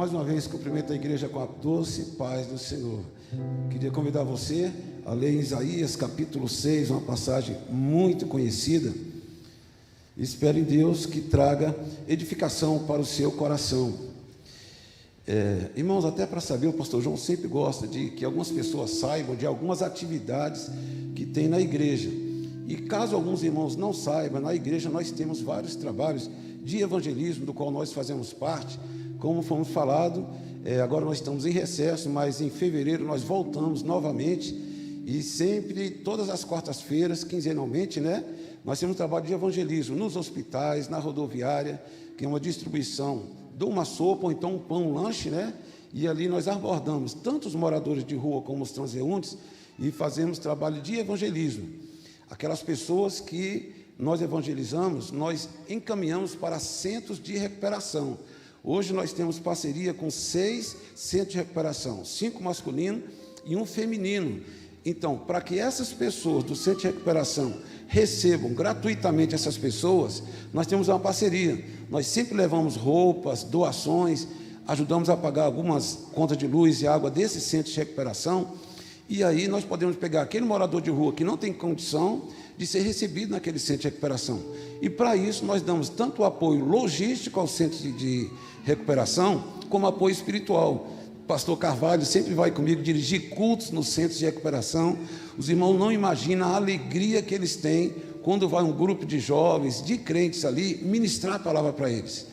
Mais uma vez, cumprimento a igreja com a doce paz do Senhor. Queria convidar você a ler Isaías capítulo 6, uma passagem muito conhecida. Espero em Deus que traga edificação para o seu coração. Irmãos, até para saber, o pastor João sempre gosta de que algumas pessoas saibam de algumas atividades que tem na igreja. E caso alguns irmãos não saibam, na igreja nós temos vários trabalhos de evangelismo, do qual nós fazemos parte. Como fomos falado, agora nós estamos em recesso, mas em fevereiro nós voltamos novamente, e sempre, todas as quartas-feiras, quinzenalmente, nós temos um trabalho de evangelismo nos hospitais, na rodoviária, que é uma distribuição de uma sopa, ou então um pão, um lanche, e ali nós abordamos tanto os moradores de rua como os transeuntes, e fazemos trabalho de evangelismo. Aquelas pessoas que nós evangelizamos, nós encaminhamos para centros de recuperação. Hoje nós temos parceria com 6 centros de recuperação, 5 masculinos e 1 feminino. Então, para que essas pessoas do centro de recuperação recebam gratuitamente essas pessoas, nós temos uma parceria. Nós sempre levamos roupas, doações, ajudamos a pagar algumas contas de luz e água desses centros de recuperação, e aí nós podemos pegar aquele morador de rua que não tem condição de ser recebido naquele centro de recuperação. E para isso nós damos tanto o apoio logístico ao centro de recuperação, como apoio espiritual. O pastor Carvalho sempre vai comigo dirigir cultos nos centros de recuperação. Os irmãos não imaginam a alegria que eles têm quando vai um grupo de jovens, de crentes ali, ministrar a palavra para eles.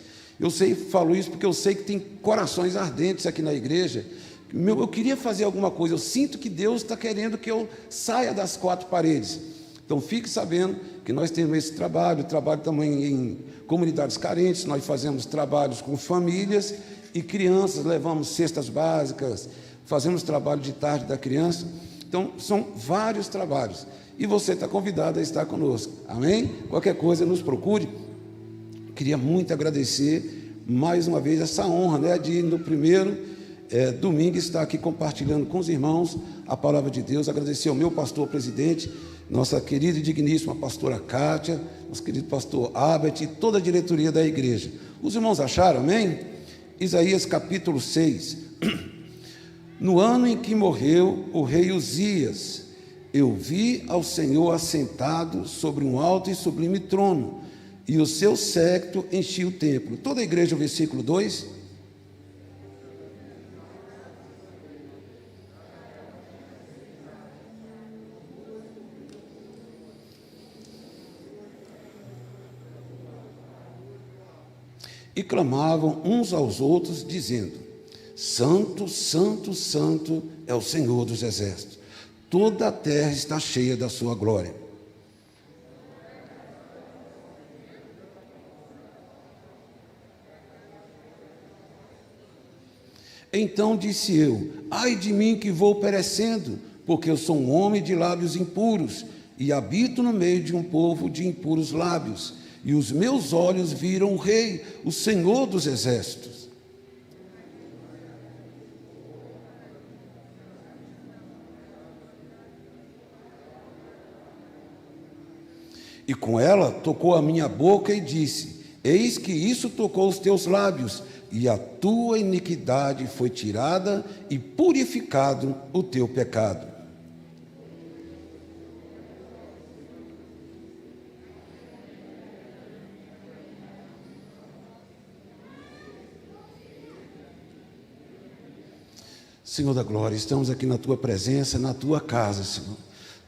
Falo isso porque eu sei que tem corações ardentes aqui na igreja. Eu queria fazer alguma coisa, eu sinto que Deus está querendo que eu saia das 4 paredes. Então fique sabendo que nós temos esse trabalho também em comunidades carentes, nós fazemos trabalhos com famílias e crianças, levamos cestas básicas, fazemos trabalho de tarde da criança. Então são vários trabalhos, e você está convidado a estar conosco, amém? Qualquer coisa nos procure. Queria muito agradecer mais uma vez essa honra, de no primeiro domingo estar aqui compartilhando com os irmãos a palavra de Deus. Agradecer ao meu pastor presidente, nossa querida e digníssima pastora Kátia, nosso querido pastor Abert e toda a diretoria da igreja. Os irmãos acharam, amém? Isaías capítulo 6. No ano em que morreu o rei Uzias, eu vi ao Senhor assentado sobre um alto e sublime trono, e o seu séquito enchia o templo. Toda a igreja, o versículo 2. E clamavam uns aos outros, dizendo: Santo, Santo, Santo é o Senhor dos exércitos. Toda a terra está cheia da sua glória. Então disse eu: ai de mim que vou perecendo, porque eu sou um homem de lábios impuros, e habito no meio de um povo de impuros lábios. E os meus olhos viram o Rei, o Senhor dos exércitos. E com ela tocou a minha boca e disse: eis que isso tocou os teus lábios, e a tua iniquidade foi tirada e purificado o teu pecado. Senhor da glória, estamos aqui na tua presença, na tua casa, Senhor.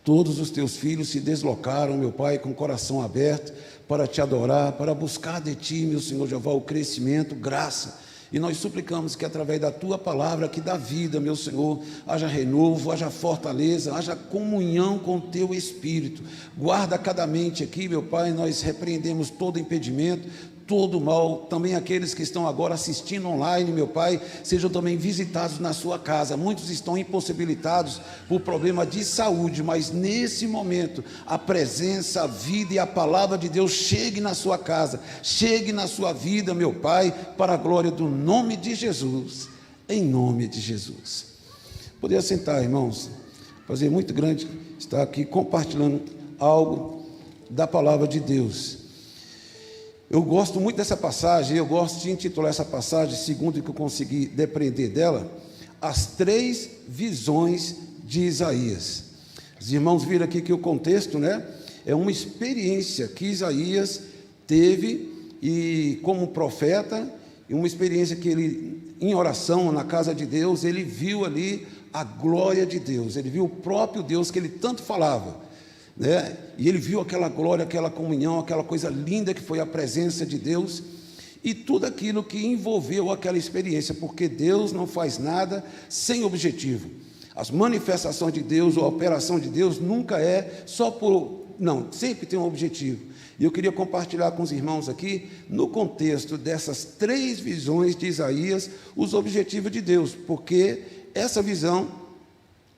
Todos os teus filhos se deslocaram, meu Pai, com o coração aberto para te adorar, para buscar de ti, meu Senhor Jeová, o crescimento, graça. E nós suplicamos que através da tua palavra, que dá vida, meu Senhor, haja renovo, haja fortaleza, haja comunhão com o teu Espírito. Guarda cada mente aqui, meu Pai, nós repreendemos todo impedimento, todo mal, também aqueles que estão agora assistindo online, meu Pai, sejam também visitados na sua casa. Muitos estão impossibilitados por problema de saúde, mas nesse momento, a presença, a vida e a palavra de Deus chegue na sua casa, chegue na sua vida, meu Pai, para a glória do nome de Jesus, em nome de Jesus. Poder sentar, irmãos, prazer muito grande estar aqui compartilhando algo da palavra de Deus. Eu gosto muito dessa passagem, eu gosto de intitular essa passagem, segundo o que eu consegui depreender dela, as 3 visões de Isaías. Os irmãos viram aqui que o contexto, né, é uma experiência que Isaías teve e como profeta, e uma experiência que ele, em oração na casa de Deus, ele viu ali a glória de Deus, ele viu o próprio Deus que ele tanto falava, né? E ele viu aquela glória, aquela comunhão, aquela coisa linda que foi a presença de Deus e tudo aquilo que envolveu aquela experiência, porque Deus não faz nada sem objetivo. As manifestações de Deus ou a operação de Deus nunca é só por... Não, sempre tem um objetivo. E eu queria compartilhar com os irmãos aqui, no contexto dessas 3 visões de Isaías, os objetivos de Deus, porque essa visão,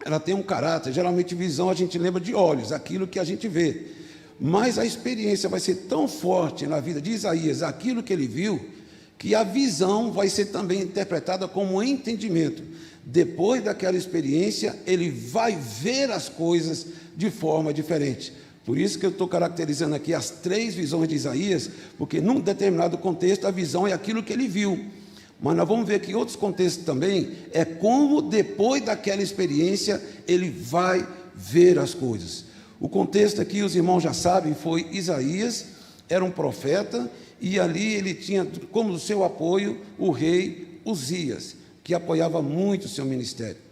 ela tem um caráter, geralmente visão a gente lembra de olhos, aquilo que a gente vê, mas a experiência vai ser tão forte na vida de Isaías, aquilo que ele viu, que a visão vai ser também interpretada como um entendimento. Depois daquela experiência, ele vai ver as coisas de forma diferente. Por isso que eu estou caracterizando aqui as 3 visões de Isaías, porque num determinado contexto a visão é aquilo que ele viu. Mas nós vamos ver que em outros contextos também, é como depois daquela experiência, ele vai ver as coisas. O contexto aqui, os irmãos já sabem, foi Isaías, era um profeta, e ali ele tinha como seu apoio o rei Uzias, que apoiava muito o seu ministério.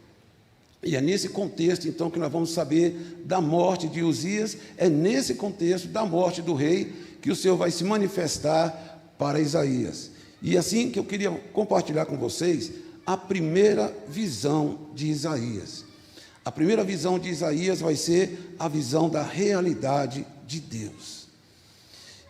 E é nesse contexto, então, que nós vamos saber da morte de Uzias, é nesse contexto da morte do rei, que o Senhor vai se manifestar para Isaías. E assim que eu queria compartilhar com vocês a primeira visão de Isaías. A primeira visão de Isaías vai ser a visão da realidade de Deus.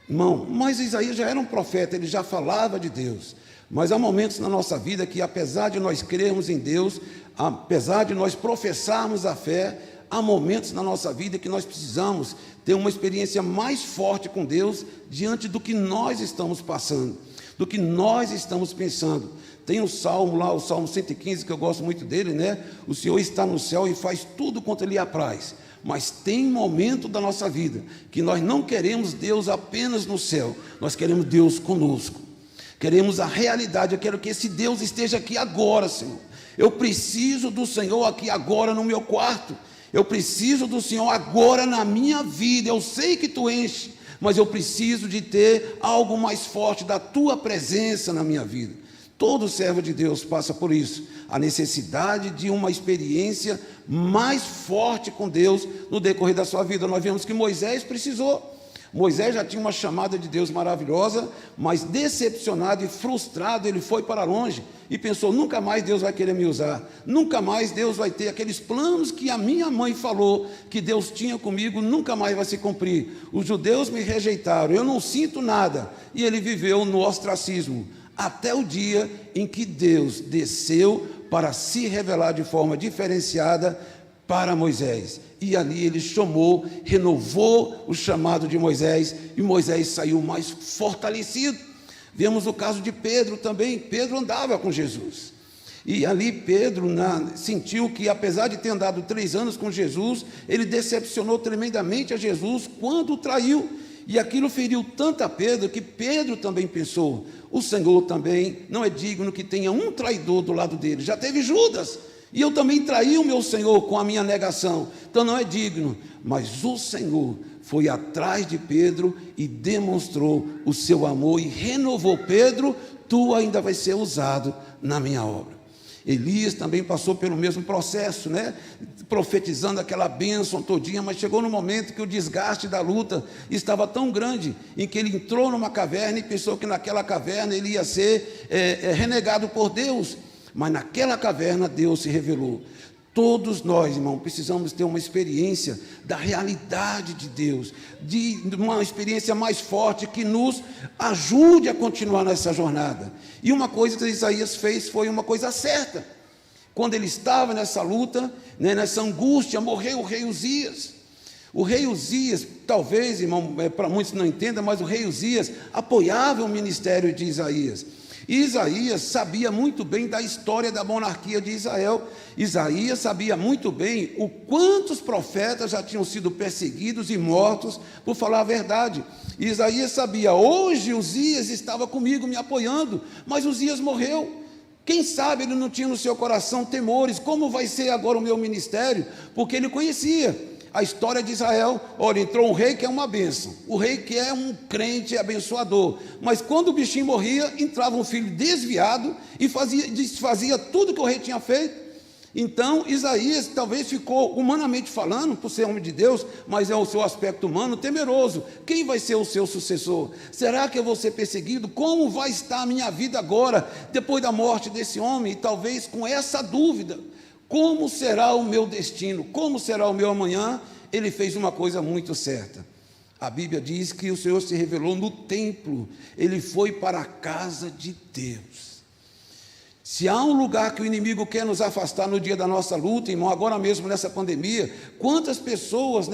Irmão, mas Isaías já era um profeta, ele já falava de Deus. Mas há momentos na nossa vida que, apesar de nós crermos em Deus, apesar de nós professarmos a fé, há momentos na nossa vida que nós precisamos ter uma experiência mais forte com Deus diante do que nós estamos passando, do que nós estamos pensando. Tem um salmo lá, o Salmo 115, que eu gosto muito dele, né? O Senhor está no céu e faz tudo quanto lhe apraz. Mas tem momento da nossa vida que nós não queremos Deus apenas no céu, nós queremos Deus conosco. Queremos a realidade, eu quero que esse Deus esteja aqui agora, Senhor. Eu preciso do Senhor aqui agora no meu quarto. Eu preciso do Senhor agora na minha vida. Eu sei que Tu enche, mas eu preciso de ter algo mais forte da Tua presença na minha vida. Todo servo de Deus passa por isso, a necessidade de uma experiência mais forte com Deus no decorrer da sua vida. Nós vemos que Moisés precisou. Moisés já tinha uma chamada de Deus maravilhosa, mas decepcionado e frustrado, ele foi para longe e pensou: nunca mais Deus vai querer me usar, nunca mais Deus vai ter aqueles planos que a minha mãe falou que Deus tinha comigo, nunca mais vai se cumprir. Os judeus me rejeitaram, eu não sinto nada. E ele viveu no ostracismo, até o dia em que Deus desceu para se revelar de forma diferenciada para Moisés, e ali ele chamou, renovou o chamado de Moisés, e Moisés saiu mais fortalecido. Vemos o caso de Pedro também. Pedro andava com Jesus, e ali Pedro sentiu que, apesar de ter andado 3 anos com Jesus, ele decepcionou tremendamente a Jesus quando o traiu, e aquilo feriu tanto a Pedro, que Pedro também pensou: o Senhor também não é digno que tenha um traidor do lado dele. Já teve Judas, e eu também traí o meu Senhor com a minha negação, então não é digno. Mas o Senhor foi atrás de Pedro e demonstrou o seu amor e renovou: Pedro, tu ainda vai ser usado na minha obra. Elias também passou pelo mesmo processo, né? Profetizando aquela bênção todinha, mas chegou no momento que o desgaste da luta estava tão grande, em que ele entrou numa caverna e pensou que naquela caverna ele ia ser renegado por Deus. Mas naquela caverna Deus se revelou. Todos nós, irmão, precisamos ter uma experiência da realidade de Deus, de uma experiência mais forte que nos ajude a continuar nessa jornada. E uma coisa que Isaías fez foi uma coisa certa. Quando ele estava nessa luta, né, nessa angústia, morreu o rei Uzias. O rei Uzias, talvez, irmão, para muitos não entendam, mas o rei Uzias apoiava o ministério de Isaías. E Isaías sabia muito bem da história da monarquia de Israel. Isaías sabia muito bem o quantos profetas já tinham sido perseguidos e mortos por falar a verdade. E Isaías sabia, hoje Uzias estava comigo me apoiando, mas Uzias morreu. Quem sabe ele não tinha no seu coração temores, como vai ser agora o meu ministério? Porque ele conhecia a história de Israel. Olha, entrou um rei que é uma bênção, o rei que é um crente abençoador, mas quando o bichinho morria, entrava um filho desviado e desfazia tudo que o rei tinha feito. Então Isaías talvez ficou, humanamente falando, por ser homem de Deus, mas é o seu aspecto humano, temeroso. Quem vai ser o seu sucessor? Será que eu vou ser perseguido? Como vai estar a minha vida agora, depois da morte desse homem? E talvez com essa dúvida, como será o meu destino? Como será o meu amanhã? Ele fez uma coisa muito certa. A Bíblia diz que o Senhor se revelou no templo. Ele foi para a casa de Deus. Se há um lugar que o inimigo quer nos afastar no dia da nossa luta, irmão, agora mesmo nessa pandemia, quantas pessoas,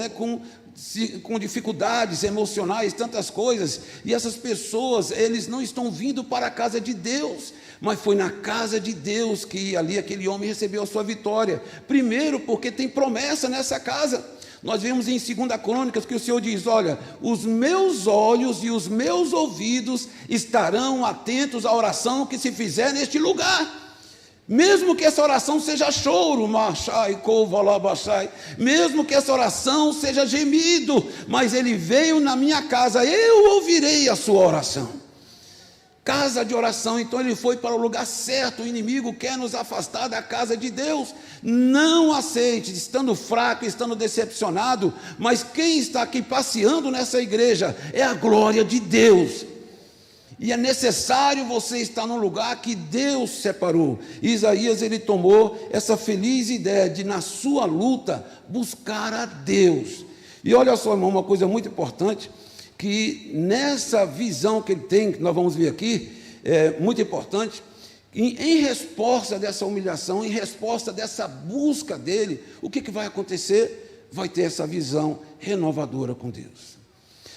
com dificuldades emocionais, tantas coisas, e essas pessoas, eles não estão vindo para a casa de Deus, mas foi na casa de Deus que ali aquele homem recebeu a sua vitória. Primeiro, porque tem promessa nessa casa. Nós vemos em 2 Crônicas que o Senhor diz, olha, os meus olhos e os meus ouvidos estarão atentos à oração que se fizer neste lugar. Mesmo que essa oração seja choro, mesmo que essa oração seja gemido, mas ele veio na minha casa, eu ouvirei a sua oração. Casa de oração, então ele foi para o lugar certo. O inimigo quer nos afastar da casa de Deus. Não aceite, estando fraco, estando decepcionado, mas quem está aqui passeando nessa igreja é a glória de Deus. E é necessário você estar num lugar que Deus separou. Isaías, ele tomou essa feliz ideia de, na sua luta, buscar a Deus. E olha só, irmão, uma coisa muito importante, que nessa visão que ele tem, que nós vamos ver aqui, é muito importante, em resposta dessa humilhação, em resposta dessa busca dele, o que vai acontecer? Vai ter essa visão renovadora com Deus.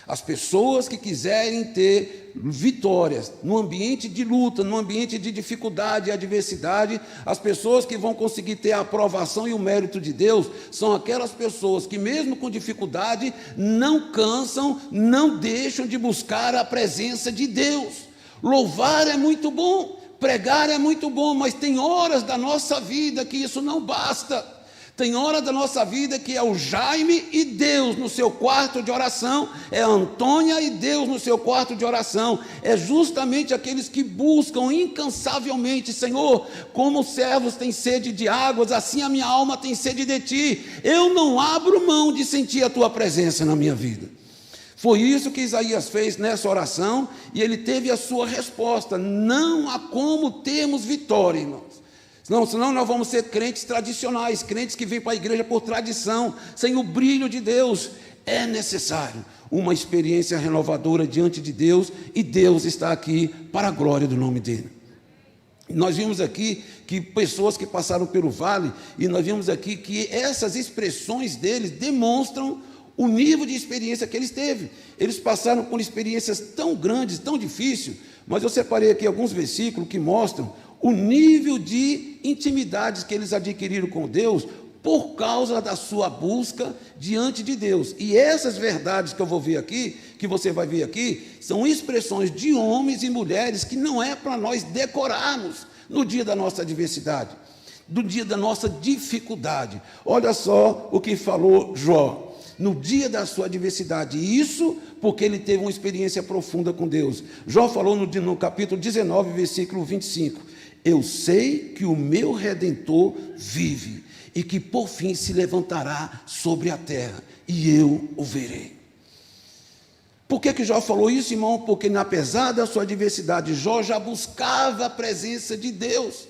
As pessoas que quiserem ter vitórias no ambiente de luta, no ambiente de dificuldade e adversidade, as pessoas que vão conseguir ter a aprovação e o mérito de Deus, são aquelas pessoas que mesmo com dificuldade, não cansam, não deixam de buscar a presença de Deus. Louvar é muito bom, pregar é muito bom, mas tem horas da nossa vida que isso não basta. Tem hora da nossa vida que é o Jaime e Deus no seu quarto de oração, é a Antônia e Deus no seu quarto de oração, é justamente aqueles que buscam incansavelmente, Senhor, como os servos têm sede de águas, assim a minha alma tem sede de Ti, eu não abro mão de sentir a Tua presença na minha vida. Foi isso que Isaías fez nessa oração, e ele teve a sua resposta. Não há como termos vitória, irmãos. Senão nós vamos ser crentes tradicionais, crentes que vêm para a igreja por tradição, sem o brilho de Deus. É necessário uma experiência renovadora diante de Deus, e Deus está aqui para a glória do nome dEle. Nós vimos aqui que pessoas que passaram pelo vale, e nós vimos aqui que essas expressões deles demonstram o nível de experiência que eles teve. Eles passaram por experiências tão grandes, tão difíceis, mas eu separei aqui alguns versículos que mostram o nível de intimidades que eles adquiriram com Deus por causa da sua busca diante de Deus. E essas verdades que eu vou ver aqui, que você vai ver aqui, são expressões de homens e mulheres que não é para nós decorarmos no dia da nossa adversidade, no dia da nossa dificuldade. Olha só o que falou Jó no dia da sua adversidade, e isso porque ele teve uma experiência profunda com Deus. Jó falou no capítulo 19, versículo 25, eu sei que o meu Redentor vive, e que por fim se levantará sobre a terra, e eu o verei. Por que Jó falou isso, irmão? Porque apesar da sua adversidade, Jó já buscava a presença de Deus.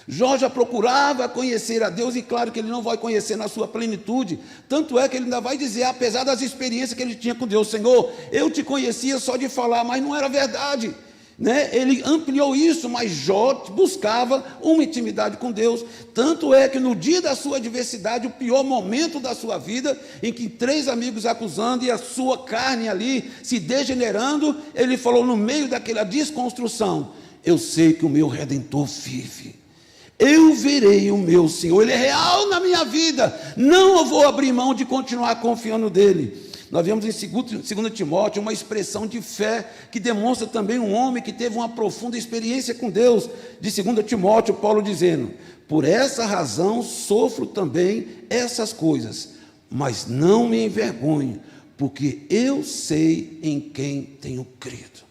Jó já procurava conhecer a Deus, e claro que ele não vai conhecer na sua plenitude, tanto é que ele ainda vai dizer, apesar das experiências que ele tinha com Deus, Senhor, eu te conhecia só de falar, mas não era verdade, né? Ele ampliou isso, mas Jó buscava uma intimidade com Deus, tanto é que no dia da sua adversidade, o pior momento da sua vida, em que 3 amigos acusando e a sua carne ali se degenerando, ele falou no meio daquela desconstrução, eu sei que o meu Redentor vive. Eu verei o meu Senhor, Ele é real na minha vida. Não eu vou abrir mão de continuar confiando nele. Nós vemos em 2 Timóteo uma expressão de fé que demonstra também um homem que teve uma profunda experiência com Deus. De 2 Timóteo, Paulo dizendo: por essa razão sofro também essas coisas, mas não me envergonho, porque eu sei em quem tenho crido.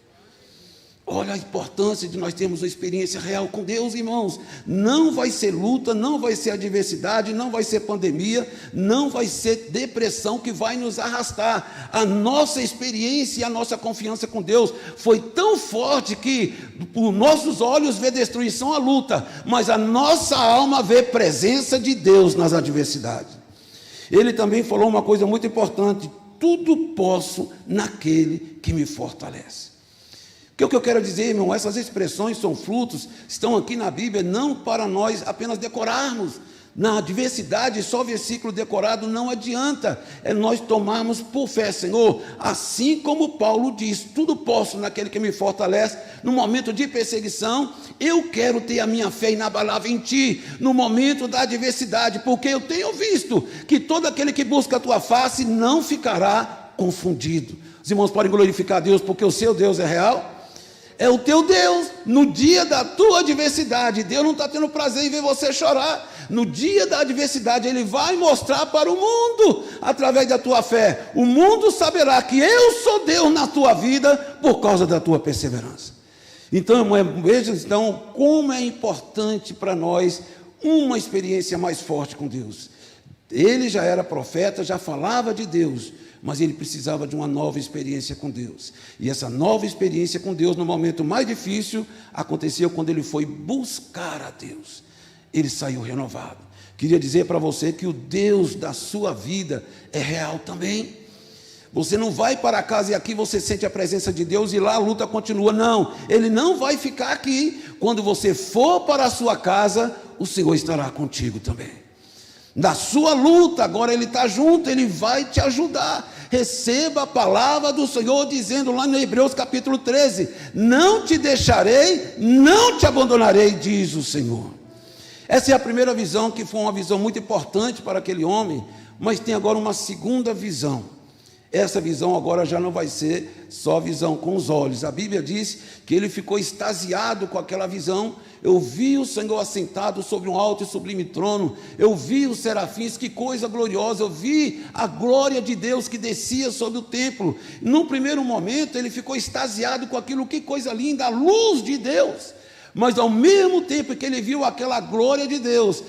Olha a importância de nós termos uma experiência real com Deus, irmãos. Não vai ser luta, não vai ser adversidade, não vai ser pandemia, não vai ser depressão que vai nos arrastar. A nossa experiência e a nossa confiança com Deus foi tão forte que por nossos olhos vê destruição, a luta, mas a nossa alma vê presença de Deus nas adversidades. Ele também falou uma coisa muito importante: tudo posso naquele que me fortalece. O que eu quero dizer, irmão, essas expressões são frutos, estão aqui na Bíblia, não para nós apenas decorarmos. Na adversidade, só versículo decorado não adianta, é nós tomarmos por fé. Senhor, assim como Paulo diz, tudo posso naquele que me fortalece. No momento de perseguição, eu quero ter a minha fé inabalável em Ti, no momento da adversidade, porque eu tenho visto que todo aquele que busca a Tua face não ficará confundido. Os irmãos podem glorificar a Deus, porque o seu Deus é real. É o teu Deus, no dia da tua adversidade. Deus não está tendo prazer em ver você chorar. No dia da adversidade, Ele vai mostrar para o mundo, através da tua fé. O mundo saberá que eu sou Deus na tua vida, por causa da tua perseverança. Então, veja então, como é importante para nós uma experiência mais forte com Deus. Ele já era profeta, já falava de Deus, mas ele precisava de uma nova experiência com Deus. E essa nova experiência com Deus, no momento mais difícil, aconteceu quando ele foi buscar a Deus. Ele saiu renovado. Queria dizer para você que o Deus da sua vida é real também. Você não vai para casa e aqui você sente a presença de Deus e lá a luta continua. Não, Ele não vai ficar aqui. Quando você for para a sua casa, o Senhor estará contigo também. Na sua luta, agora Ele está junto, Ele vai te ajudar. Receba a palavra do Senhor dizendo lá no Hebreus capítulo 13: não te deixarei, não te abandonarei, diz o Senhor. Essa é a primeira visão, que foi uma visão muito importante para aquele homem, mas tem agora uma segunda visão. Essa visão agora já não vai ser só visão com os olhos. A Bíblia diz que ele ficou extasiado com aquela visão. Eu vi o Senhor assentado sobre um alto e sublime trono. Eu vi os serafins, que coisa gloriosa. Eu vi a glória de Deus que descia sobre o templo. Num primeiro momento ele ficou extasiado com aquilo, que coisa linda, a luz de Deus. Mas ao mesmo tempo que ele viu aquela glória de Deus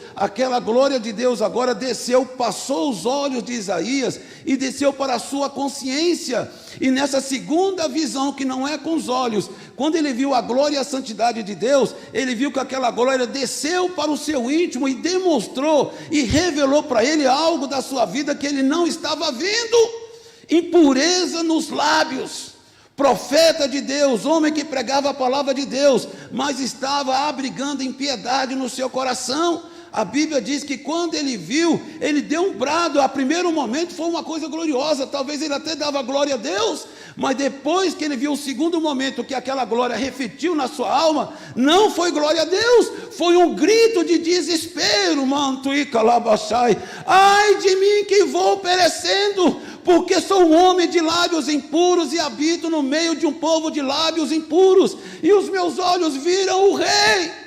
agora desceu, passou os olhos de Isaías e desceu para a sua consciência. E nessa segunda visão, que não é com os olhos, quando ele viu a glória e a santidade de Deus, ele viu que aquela glória desceu para o seu íntimo e demonstrou e revelou para ele algo da sua vida que ele não estava vendo: impureza nos lábios. Profeta de Deus, homem que pregava a palavra de Deus, mas estava abrigando impiedade no seu coração. A Bíblia diz que quando ele viu, ele deu um brado. A primeiro momento foi uma coisa gloriosa, talvez ele até dava glória a Deus, mas depois que ele viu o segundo momento, que aquela glória refletiu na sua alma, não foi glória a Deus, foi um grito de desespero. Manto e calabachai, ai de mim que vou perecendo, porque sou um homem de lábios impuros e habito no meio de um povo de lábios impuros, e os meus olhos viram o Rei.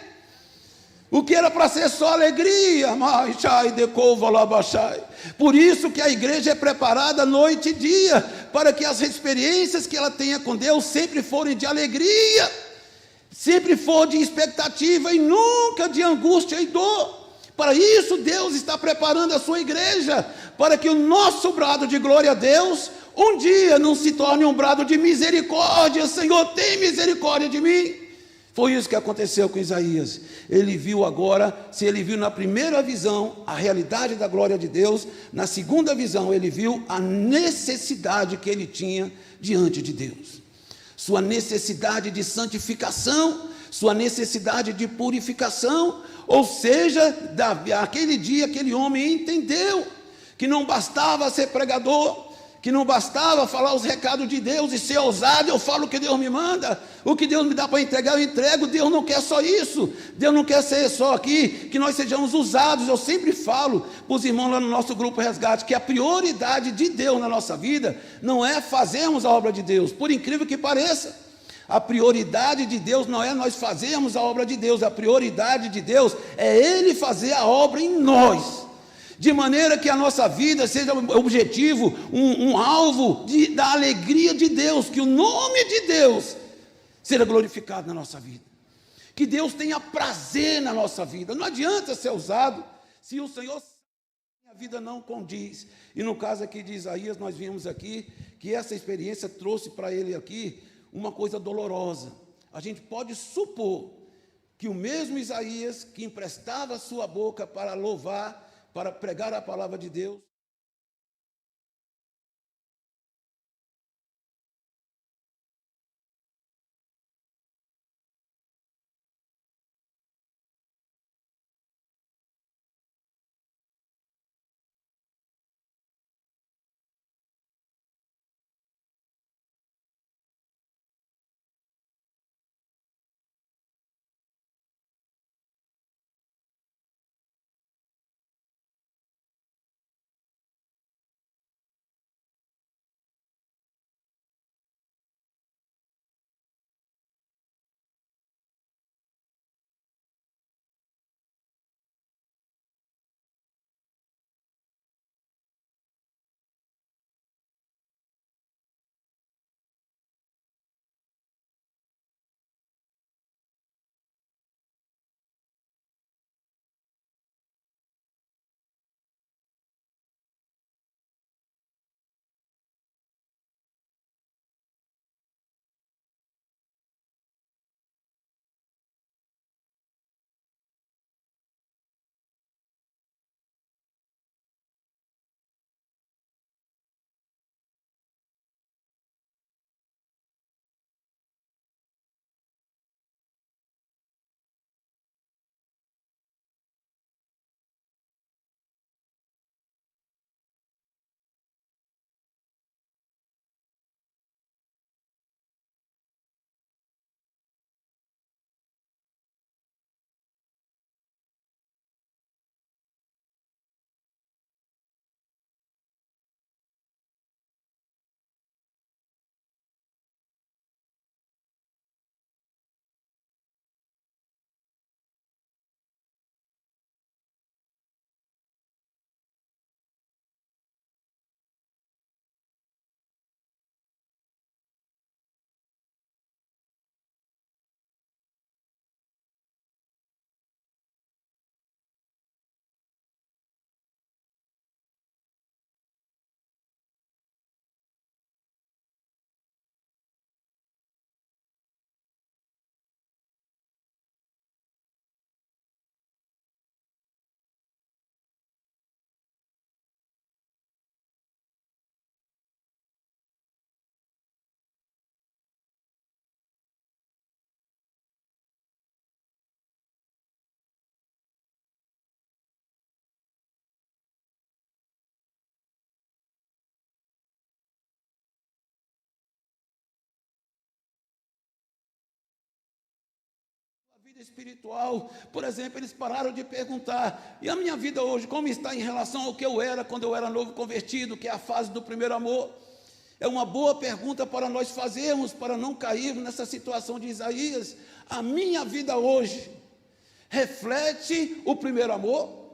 O que era para ser só alegria, por isso que a igreja é preparada noite e dia, para que as experiências que ela tenha com Deus sempre forem de alegria, sempre for de expectativa e nunca de angústia e dor. Para isso Deus está preparando a sua igreja, para que o nosso brado de glória a Deus um dia não se torne um brado de misericórdia. Senhor, tem misericórdia de mim. Foi isso que aconteceu com Isaías. Ele viu agora, se ele viu na primeira visão a realidade da glória de Deus, na segunda visão ele viu a necessidade que ele tinha diante de Deus. Sua necessidade de santificação, sua necessidade de purificação. Ou seja, aquele dia aquele homem entendeu que não bastava ser pregador, que não bastava falar os recados de Deus e ser ousado, eu falo o que Deus me manda, o que Deus me dá para entregar, eu entrego. Deus não quer só isso, Deus não quer ser só aqui, que nós sejamos usados. Eu sempre falo para os irmãos lá no nosso grupo Resgate, que a prioridade de Deus na nossa vida não é fazermos a obra de Deus, por incrível que pareça. A prioridade de Deus não é nós fazermos a obra de Deus, a prioridade de Deus é Ele fazer a obra em nós, de maneira que a nossa vida seja um objetivo, um alvo da alegria de Deus, que o nome de Deus seja glorificado na nossa vida, que Deus tenha prazer na nossa vida. Não adianta ser usado se o Senhor, a vida não condiz. E no caso aqui de Isaías, nós vimos aqui que essa experiência trouxe para ele aqui uma coisa dolorosa. A gente pode supor que o mesmo Isaías, que emprestava a sua boca para louvar, para pregar a palavra de Deus, vida espiritual, por exemplo, eles pararam de perguntar: e a minha vida hoje, como está em relação ao que eu era quando eu era novo convertido, que é a fase do primeiro amor? É uma boa pergunta para nós fazermos, para não cairmos nessa situação de Isaías. A minha vida hoje reflete o primeiro amor?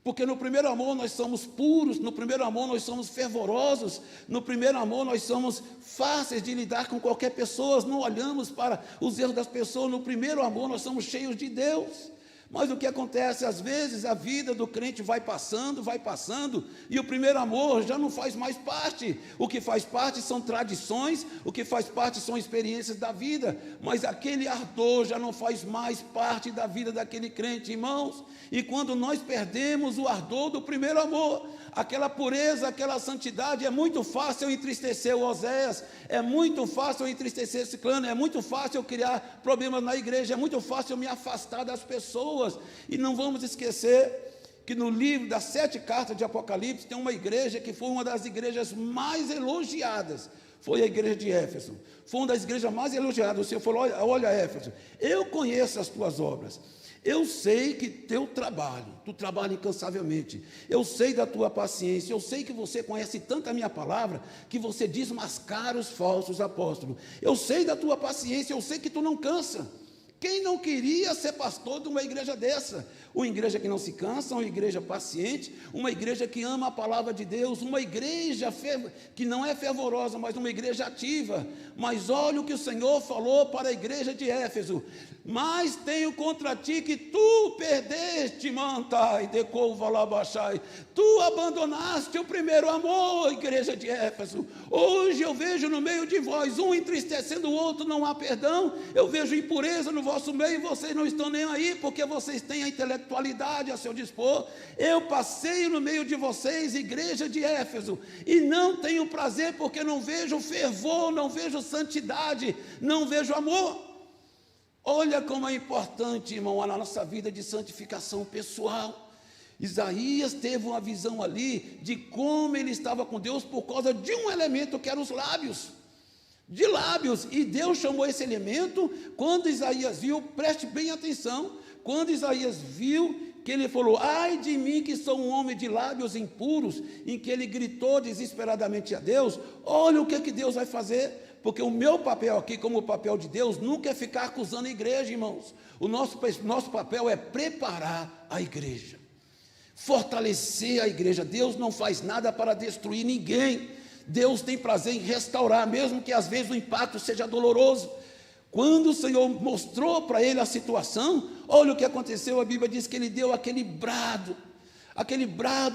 Porque no primeiro amor nós somos puros, no primeiro amor nós somos fervorosos, no primeiro amor nós somos fáceis de lidar com qualquer pessoa, não olhamos para os erros das pessoas. No primeiro amor nós somos cheios de Deus. Mas o que acontece? Às vezes a vida do crente vai passando, e o primeiro amor já não faz mais parte. O que faz parte são tradições, o que faz parte são experiências da vida, mas aquele ardor já não faz mais parte da vida daquele crente, irmãos. E quando nós perdemos o ardor do primeiro amor, aquela pureza, aquela santidade, é muito fácil entristecer o Oséias, é muito fácil entristecer esse clã, é muito fácil criar problemas na igreja, é muito fácil me afastar das pessoas. E não vamos esquecer que no livro das 7 cartas de Apocalipse tem uma igreja que foi uma das igrejas mais elogiadas, foi a igreja de Éfeso. Foi uma das igrejas mais elogiadas. O Senhor falou: olha Éfeso, eu conheço as tuas obras, eu sei que teu trabalho, tu trabalha incansavelmente, eu sei da tua paciência, eu sei que você conhece tanto a minha palavra, que você desmascara os falsos apóstolos, eu sei da tua paciência, eu sei que tu não cansa. Quem não queria ser pastor de uma igreja dessa? Uma igreja que não se cansa, uma igreja paciente, uma igreja que ama a palavra de Deus, uma igreja que não é fervorosa, mas uma igreja ativa. Mas olha o que o Senhor falou para a igreja de Éfeso: mas tenho contra ti que tu perdeste, mantai, decouva lá baixai, tu abandonaste o primeiro amor, igreja de Éfeso. Hoje eu vejo no meio de vós um entristecendo o outro, não há perdão. Eu vejo impureza no vosso meio, vocês não estão nem aí, porque vocês têm a intelectualidade a seu dispor. Eu passeio no meio de vocês, igreja de Éfeso, e não tenho prazer, porque não vejo fervor, não vejo santidade, não vejo amor. Olha como é importante, irmão, a nossa vida de santificação pessoal. Isaías teve uma visão ali de como ele estava com Deus por causa de um elemento que eram os lábios. De lábios, e Deus chamou esse elemento quando Isaías viu, preste bem atenção, quando Isaías viu que ele falou: ai de mim que sou um homem de lábios impuros, em que ele gritou desesperadamente a Deus. Olha o que Deus vai fazer, porque o meu papel aqui, como o papel de Deus, nunca é ficar acusando a igreja, irmãos. O nosso papel é preparar a igreja, fortalecer a igreja. Deus não faz nada para destruir ninguém. Deus tem prazer em restaurar, mesmo que às vezes o impacto seja doloroso. Quando o Senhor mostrou para ele a situação, olha o que aconteceu. A Bíblia diz que ele deu aquele brado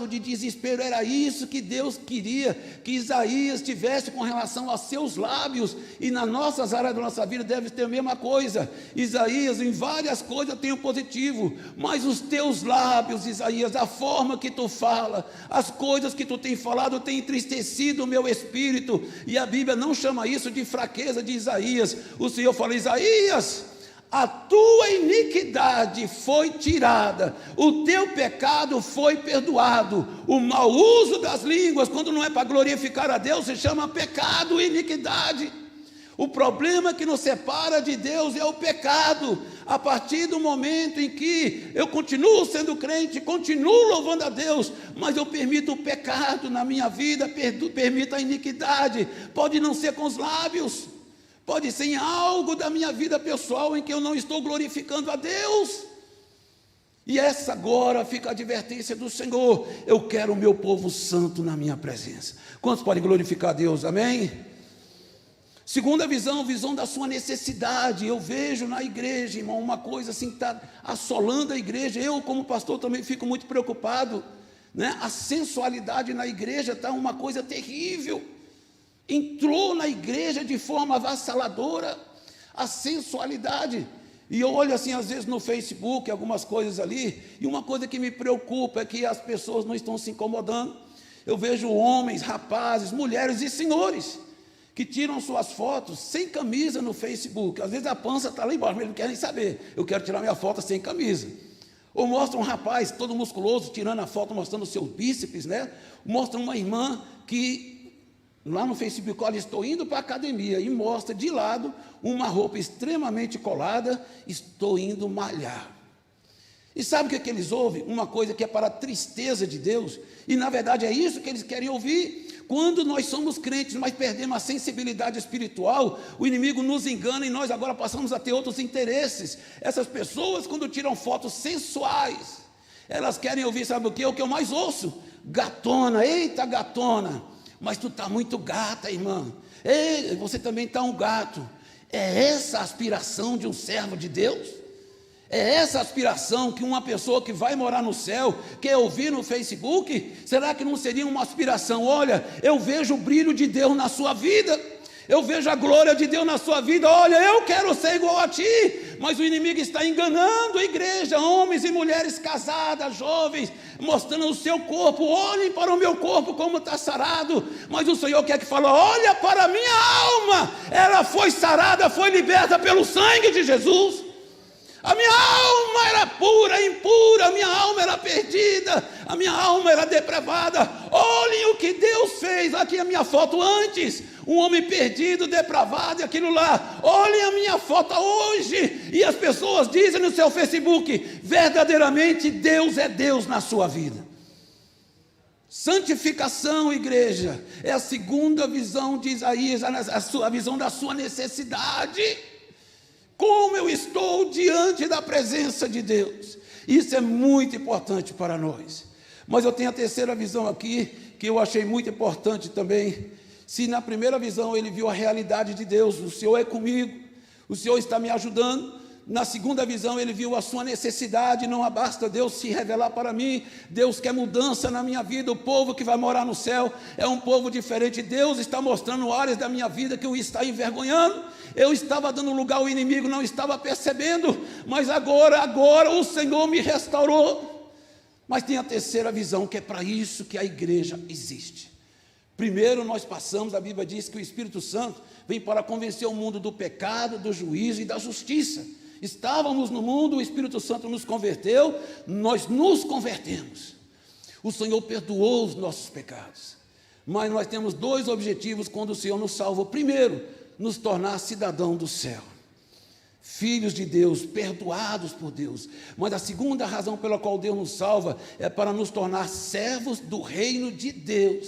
de desespero. Era isso que Deus queria que Isaías tivesse com relação aos seus lábios, e nas nossas áreas da nossa vida deve ter a mesma coisa. Isaías, em várias coisas tem o positivo, mas os teus lábios, Isaías, a forma que tu fala, as coisas que tu tem falado tem entristecido o meu espírito. E a Bíblia não chama isso de fraqueza de Isaías. O Senhor fala: Isaías, a tua iniquidade foi tirada, o teu pecado foi perdoado. O mau uso das línguas, quando não é para glorificar a Deus, se chama pecado e iniquidade. O problema que nos separa de Deus é o pecado. A partir do momento em que eu continuo sendo crente, continuo louvando a Deus, mas eu permito o pecado na minha vida, permito a iniquidade. Pode não ser com os lábios, pode ser em algo da minha vida pessoal em que eu não estou glorificando a Deus. E essa agora fica a advertência do Senhor: eu quero o meu povo santo na minha presença. Quantos podem glorificar a Deus? Amém? Segunda visão, visão da sua necessidade. Eu vejo na igreja, irmão, uma coisa assim que está assolando a igreja. Eu, como pastor, também fico muito preocupado, né? A sensualidade na igreja está uma coisa terrível. Entrou na igreja de forma avassaladora a sensualidade. E eu olho assim, às vezes no Facebook, algumas coisas ali, e uma coisa que me preocupa é que as pessoas não estão se incomodando. Eu vejo homens, rapazes, mulheres e senhores que tiram suas fotos sem camisa no Facebook. Às vezes a pança está lá embaixo, mas eles não querem saber. Eu quero tirar minha foto sem camisa. Ou mostra um rapaz todo musculoso tirando a foto, mostrando os seus bíceps, né? Mostra uma irmã que lá no Facebook: olha, estou indo para a academia, e mostra de lado uma roupa extremamente colada: estou indo malhar. E sabe o que eles ouvem? Uma coisa que é para a tristeza de Deus, e na verdade é isso que eles querem ouvir. Quando nós somos crentes, mas perdemos a sensibilidade espiritual, o inimigo nos engana e nós agora passamos a ter outros interesses. Essas pessoas, quando tiram fotos sensuais, elas querem ouvir, sabe o que? O que eu mais ouço: gatona, eita gatona, mas tu está muito gata, irmã. Ei, você também está um gato. É essa a aspiração de um servo de Deus? É essa a aspiração que uma pessoa que vai morar no céu quer ouvir no Facebook? Será que não seria uma aspiração? Olha, eu vejo o brilho de Deus na sua vida, eu vejo a glória de Deus na sua vida. Olha, eu quero ser igual a ti. Mas o inimigo está enganando a igreja, homens e mulheres casadas, jovens, mostrando o seu corpo. Olhem para o meu corpo como está sarado. Mas o Senhor quer que fale: olha para a minha alma, ela foi sarada, foi liberta pelo sangue de Jesus. A minha alma era pura, impura, a minha alma era perdida, a minha alma era depravada. Olhem o que Deus fez. Aqui a minha foto antes, um homem perdido, depravado, e aquilo lá. Olhem a minha foto hoje. E as pessoas dizem no seu Facebook: verdadeiramente Deus é Deus na sua vida. Santificação, igreja, é a segunda visão de Isaías, a visão da sua necessidade. Como eu estou diante da presença de Deus. Isso é muito importante para nós. Mas eu tenho a terceira visão aqui, que eu achei muito importante também. Se na primeira visão ele viu a realidade de Deus, o Senhor é comigo, o Senhor está me ajudando. Na segunda visão ele viu a sua necessidade, não basta Deus se revelar para mim, Deus quer mudança na minha vida. O povo que vai morar no céu é um povo diferente. Deus está mostrando áreas da minha vida que o está envergonhando. Eu estava dando lugar ao inimigo, não estava percebendo, mas agora o Senhor me restaurou. Mas tem a terceira visão, que é para isso que a igreja existe. Primeiro nós passamos, a Bíblia diz que o Espírito Santo vem para convencer o mundo do pecado, do juízo e da justiça. Estávamos no mundo, o Espírito Santo nos converteu, nós nos convertemos. O Senhor perdoou os nossos pecados. Mas nós temos dois objetivos quando o Senhor nos salva. Primeiro, nos tornar cidadão do céu, filhos de Deus, perdoados por Deus. Mas a segunda razão pela qual Deus nos salva é para nos tornar servos do reino de Deus.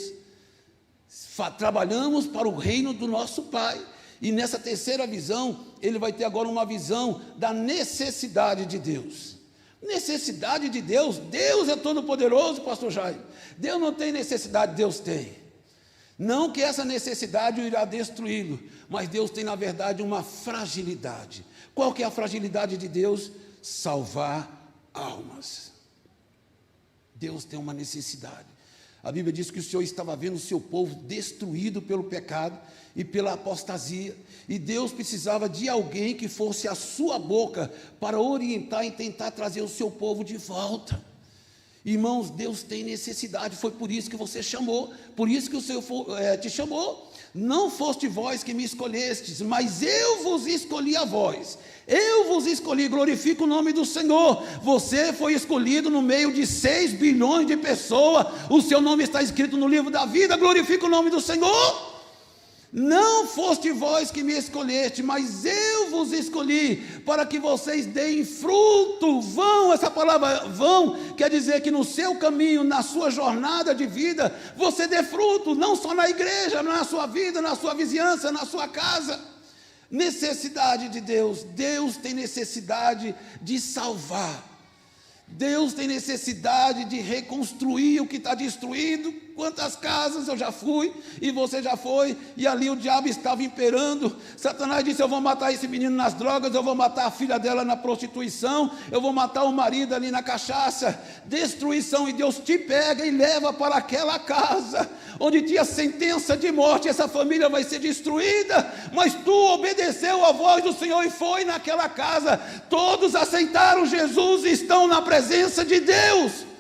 Trabalhamos para o reino do nosso Pai. E nessa terceira visão, ele vai ter agora uma visão da necessidade de Deus. Necessidade de Deus? Deus é todo poderoso, pastor Jair. Deus não tem necessidade, Deus tem. Não que essa necessidade irá destruí-lo, mas Deus tem na verdade uma fragilidade. Qual que é a fragilidade de Deus? Salvar almas. Deus tem uma necessidade. A Bíblia diz que o Senhor estava vendo o seu povo destruído pelo pecado e pela apostasia, e Deus precisava de alguém que fosse a sua boca para orientar e tentar trazer o seu povo de volta. Irmãos, Deus tem necessidade, foi por isso que você chamou, por isso que o Senhor te chamou. Não foste vós que me escolhestes, mas eu vos escolhi a vós. Eu vos escolhi, glorifico o nome do Senhor. Você foi escolhido no meio de 6 bilhões de pessoas. O seu nome está escrito no livro da vida, glorifico o nome do Senhor. Não foste vós que me escolheste, mas eu vos escolhi para que vocês deem fruto. Vão, essa palavra vão quer dizer que no seu caminho, na sua jornada de vida, você dê fruto, não só na igreja, na sua vida, na sua vizinhança, na sua casa. Necessidade de Deus. Deus tem necessidade de salvar. Deus tem necessidade de reconstruir o que está destruído. Quantas casas eu já fui, e você já foi, e ali o diabo estava imperando. Satanás disse: eu vou matar esse menino nas drogas, eu vou matar a filha dela na prostituição, eu vou matar o marido ali na cachaça. Destruição, e Deus te pega e leva para aquela casa, onde tinha sentença de morte. Essa família vai ser destruída, mas tu obedeceu a voz do Senhor e foi naquela casa. Todos aceitaram Jesus e estão na presença de Deus.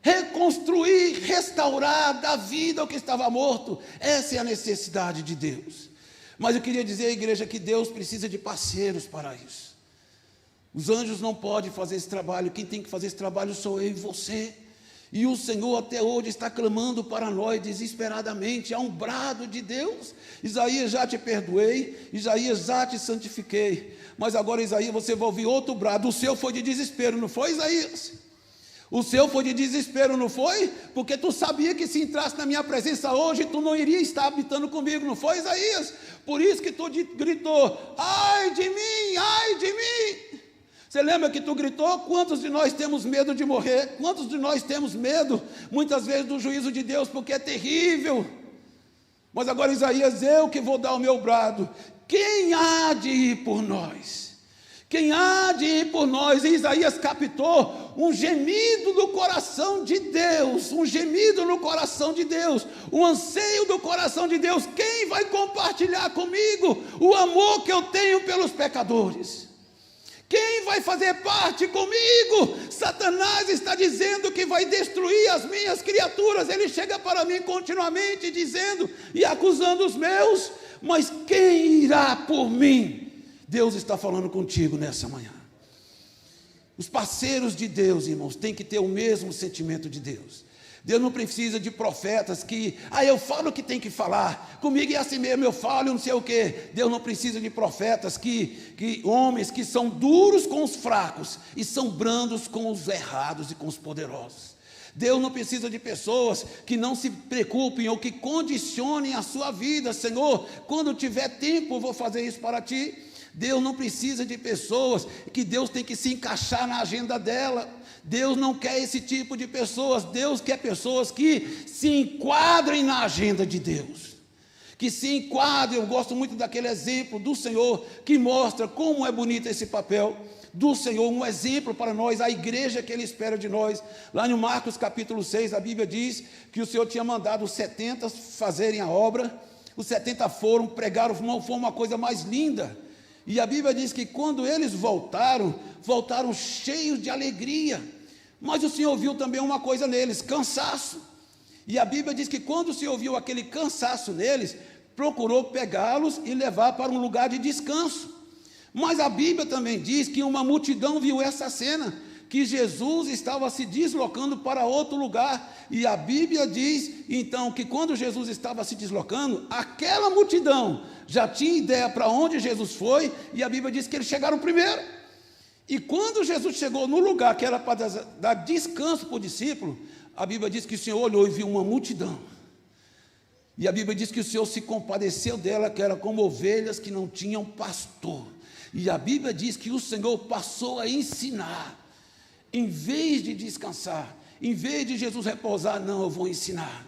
Reconstruir, restaurar da vida o que estava morto, essa é a necessidade de Deus. Mas eu queria dizer à igreja que Deus precisa de parceiros para isso. Os anjos não podem fazer esse trabalho, quem tem que fazer esse trabalho sou eu e você. E o Senhor até hoje está clamando para nós desesperadamente, há um brado de Deus. Isaías, já te perdoei, Isaías, já te santifiquei, mas agora Isaías, você vai ouvir outro brado. O seu foi de desespero, não foi, Isaías? O seu foi de desespero, não foi? Porque tu sabia que se entrasse na minha presença hoje, tu não iria estar habitando comigo, não foi, Isaías? Por isso que tu gritou: ai de mim, ai de mim. Você lembra que tu gritou? Quantos de nós temos medo de morrer? Quantos de nós temos medo, muitas vezes, do juízo de Deus, porque é terrível? Mas agora Isaías, eu que vou dar o meu brado. Quem há de ir por nós? Quem há de ir por nós? E Isaías captou um gemido do coração de Deus, um gemido no coração de Deus, um anseio do coração de Deus. Quem vai compartilhar comigo o amor que eu tenho pelos pecadores? Quem vai fazer parte comigo? Satanás está dizendo que vai destruir as minhas criaturas. Ele chega para mim continuamente dizendo e acusando os meus, mas quem irá por mim? Deus está falando contigo nessa manhã. Os parceiros de Deus, irmãos, têm que ter o mesmo sentimento de Deus. Deus não precisa de profetas que, eu falo o que tem que falar, comigo é assim mesmo, eu falo não sei o quê. Deus não precisa de profetas homens que são duros com os fracos e são brandos com os errados e com os poderosos. Deus não precisa de pessoas que não se preocupem ou que condicionem a sua vida. Senhor, quando tiver tempo eu vou fazer isso para ti. Deus não precisa de pessoas que Deus tem que se encaixar na agenda dela. Deus não quer esse tipo de pessoas. Deus quer pessoas que se enquadrem na agenda de Deus, que se enquadrem. Eu gosto muito daquele exemplo do Senhor, que mostra como é bonito esse papel do Senhor, um exemplo para nós, a igreja que Ele espera de nós. Lá no Marcos capítulo 6, a Bíblia diz que o Senhor tinha mandado os 70 fazerem a obra. Os 70 foram, pregaram, foi uma coisa mais linda. E a Bíblia diz que quando eles voltaram cheios de alegria. Mas o Senhor viu também uma coisa neles, cansaço. E a Bíblia diz que quando o Senhor viu aquele cansaço neles, procurou pegá-los e levar para um lugar de descanso. Mas a Bíblia também diz que uma multidão viu essa cena, que Jesus estava se deslocando para outro lugar. E a Bíblia diz, então, que quando Jesus estava se deslocando, aquela multidão já tinha ideia para onde Jesus foi, e a Bíblia diz que eles chegaram primeiro. E quando Jesus chegou no lugar que era para dar descanso para o discípulo, a Bíblia diz que o Senhor olhou e viu uma multidão. E a Bíblia diz que o Senhor se compadeceu dela, que era como ovelhas que não tinham pastor. E a Bíblia diz que o Senhor passou a ensinar, em vez de descansar, em vez de Jesus repousar, não, eu vou ensinar.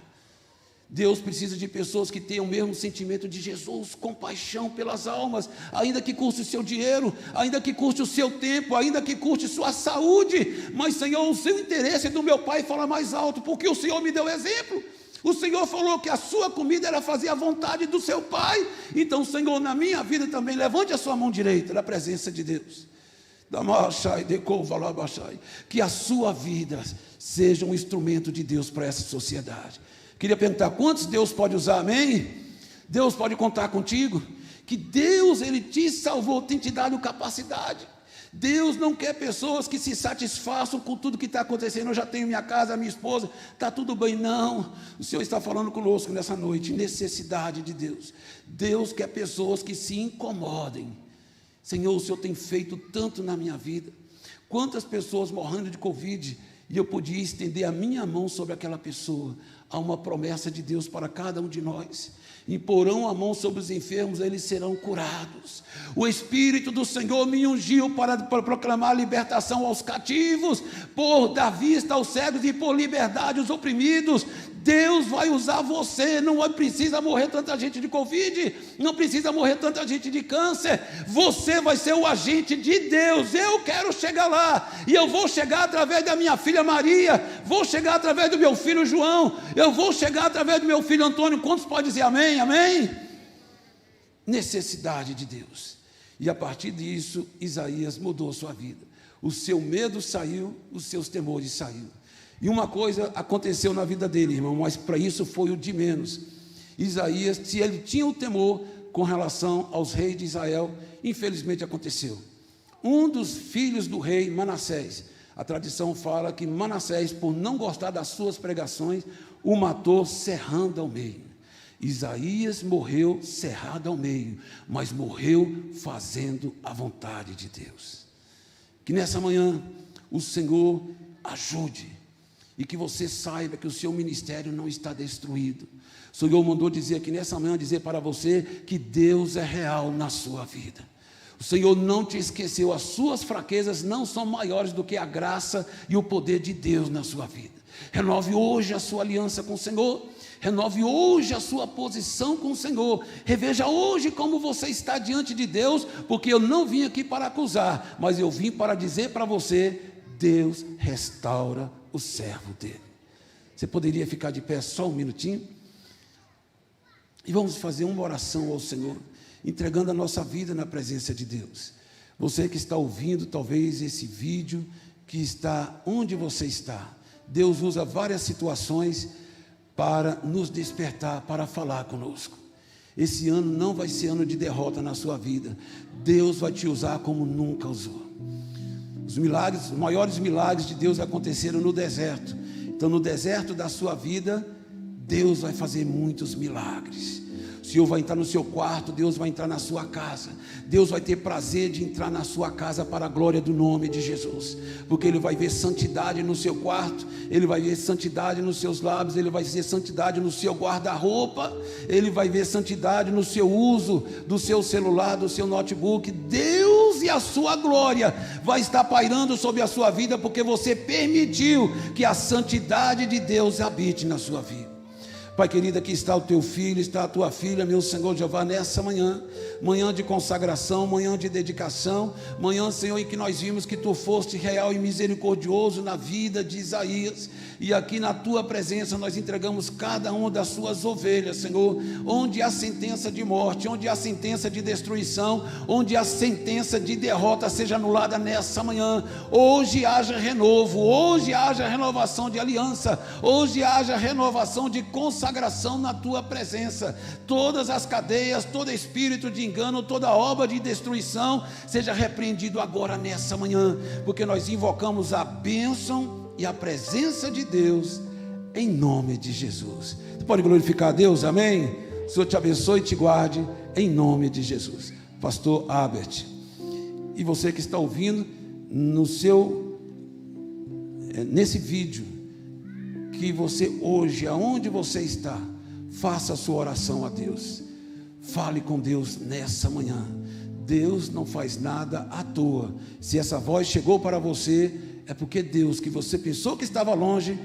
Deus precisa de pessoas que tenham o mesmo sentimento de Jesus, compaixão pelas almas, ainda que custe o seu dinheiro, ainda que custe o seu tempo, ainda que custe sua saúde, mas Senhor, o seu interesse do meu Pai fala mais alto, porque o Senhor me deu exemplo. O Senhor falou que a sua comida era fazer a vontade do seu Pai. Então, Senhor, na minha vida também, levante a sua mão direita na presença de Deus. Que a sua vida seja um instrumento de Deus para essa sociedade. Queria perguntar, quantos Deus pode usar, amém? Deus pode contar contigo? Que Deus, Ele te salvou, tem te dado capacidade. Deus não quer pessoas que se satisfaçam com tudo que está acontecendo. Eu já tenho minha casa, minha esposa, está tudo bem. Não, o Senhor está falando conosco nessa noite, necessidade de Deus. Deus quer pessoas que se incomodem. Senhor, o Senhor tem feito tanto na minha vida. Quantas pessoas morrendo de Covid, e eu podia estender a minha mão sobre aquela pessoa. Há uma promessa de Deus para cada um de nós. Imporão a mão sobre os enfermos, eles serão curados. O Espírito do Senhor me ungiu para proclamar libertação aos cativos, por dar vista aos cegos e por liberdade aos oprimidos. Deus vai usar você. Não precisa morrer tanta gente de Covid, não precisa morrer tanta gente de câncer. Você vai ser o agente de Deus. Eu quero chegar lá, e eu vou chegar através da minha filha Maria, vou chegar através do meu filho João, eu vou chegar através do meu filho Antônio. Quantos podem dizer amém? Amém? Necessidade de Deus. E a partir disso, Isaías mudou sua vida. O seu medo saiu, os seus temores saíram. E uma coisa aconteceu na vida dele, irmão, mas para isso foi o de menos. Isaías, se ele tinha o temor com relação aos reis de Israel, infelizmente aconteceu. Um dos filhos do rei Manassés, a tradição fala que Manassés, por não gostar das suas pregações, o matou serrando ao meio. Isaías morreu cerrado ao meio, mas morreu fazendo a vontade de Deus. Que nessa manhã o Senhor ajude, e que você saiba que o seu ministério não está destruído. O Senhor mandou dizer aqui nessa manhã, dizer para você que Deus é real na sua vida. O Senhor não te esqueceu, as suas fraquezas não são maiores do que a graça e o poder de Deus na sua vida. Renove hoje a sua aliança com o Senhor, renove hoje a sua posição com o Senhor, reveja hoje como você está diante de Deus, porque eu não vim aqui para acusar, mas eu vim para dizer para você, Deus restaura o servo dele. Você poderia ficar de pé só um minutinho? E vamos fazer uma oração ao Senhor, entregando a nossa vida na presença de Deus. Você que está ouvindo talvez esse vídeo, que está onde você está, Deus usa várias situações para nos despertar, para falar conosco. Esse ano não vai ser ano de derrota na sua vida. Deus vai te usar como nunca usou. Os milagres, os maiores milagres de Deus aconteceram no deserto. Então, no deserto da sua vida, Deus vai fazer muitos milagres. O Senhor vai entrar no seu quarto, Deus vai entrar na sua casa. Deus vai ter prazer de entrar na sua casa para a glória do nome de Jesus. Porque Ele vai ver santidade no seu quarto, Ele vai ver santidade nos seus lábios, Ele vai ver santidade no seu guarda-roupa, Ele vai ver santidade no seu uso do seu celular, do seu notebook. Deus e a sua glória vai estar pairando sobre a sua vida, porque você permitiu que a santidade de Deus habite na sua vida. Pai querido, aqui está o teu filho, está a tua filha, meu Senhor Jeová, nessa manhã, manhã de consagração, manhã de dedicação, manhã, Senhor, em que nós vimos que tu foste real e misericordioso na vida de Isaías, e aqui na tua presença nós entregamos cada uma das suas ovelhas, Senhor, onde há sentença de morte, onde há sentença de destruição, onde há sentença de derrota, seja anulada nessa manhã. Hoje haja renovo, hoje haja renovação de aliança, hoje haja renovação de consagração na tua presença. Todas as cadeias, todo espírito de engano, toda obra de destruição seja repreendido agora nessa manhã, porque nós invocamos a bênção e a presença de Deus em nome de Jesus. Você pode glorificar a Deus, amém? O Senhor te abençoe e te guarde em nome de Jesus. Pastor Albert, e você que está ouvindo nesse vídeo, que você hoje, aonde você está, faça a sua oração a Deus. Fale com Deus nessa manhã. Deus não faz nada à toa. Se essa voz chegou para você, é porque Deus, que você pensou que estava longe,